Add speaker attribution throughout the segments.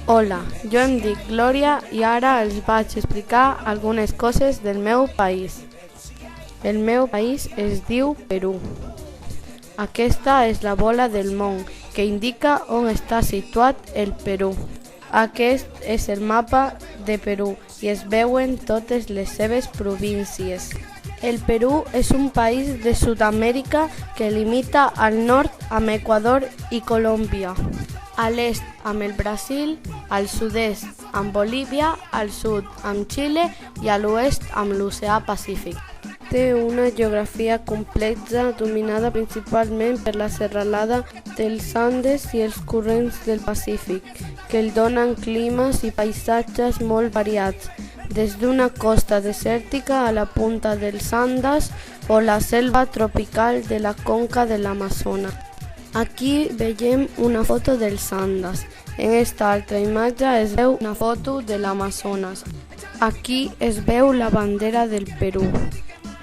Speaker 1: Hola, jo em dic Glòria i ara els vaig explicar algunes coses del meu país. El meu país es diu Perú. Aquesta és la bola del món que indica on està situat el Perú. Aquest és el mapa de Perú i es veuen totes les seves províncies. El Perú és un país de Sud-amèrica que limita al nord amb Equador i Colòmbia, a l'est amb el Brasil, al sud-est amb Bolívia, al sud amb Xile i a l'oest amb l'oceà Pacífic. Té una geografia complexa dominada principalment per la serralada dels Andes i els corrents del Pacífic, que el donen climes i paisatges molt variats, des d'una costa desèrtica a la punta dels Andes o la selva tropical de la conca de l'Amazones. Aquí veiem una foto dels Andes. En esta altra imatge es veu una foto de l'Amazones. Aquí es veu la bandera del Perú.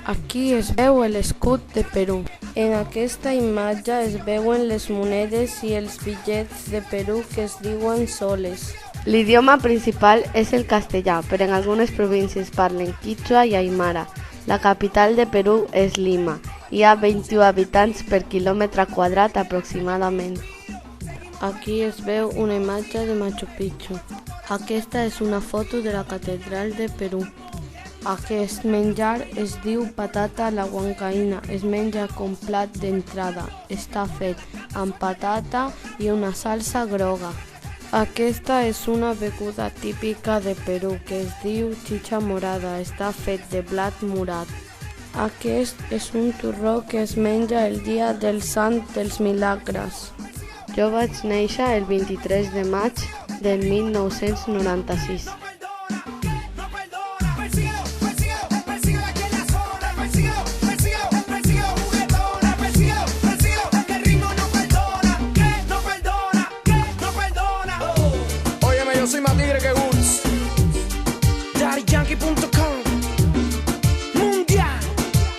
Speaker 1: Aquí es veu l'escut de Perú. En aquesta imatge es veuen les monedes i els bitllets de Perú que es diuen soles. L'idioma principal és el castellà, però en algunes províncies parlen quichua i aimara. La capital de Perú és Lima. Hi ha 21 habitants per quilòmetre quadrat aproximadament. Aquí es veu una imatge de Machu Picchu. Aquesta és una foto de la catedral de Perú. Aquest menjar es diu patata a la huancaïna. Es menja com plat d'entrada. Està fet amb patata i una salsa groga. Aquesta és una beguda típica de Perú que es diu chicha morada. Està fet de blat morat. Aquest és un torró que es menja el dia del Sant dels Milagres. Jo vaig néixer el 23 de maig del 1996.
Speaker 2: Yo soy más tigre que Woods. DaddyYankee.com Mundial.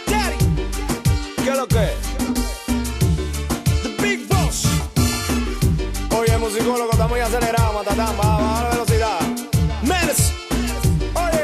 Speaker 2: Daddy. ¿Qué es lo que es? The Big Boss. Oye, musicólogo, está muy acelerado, matatán. Va,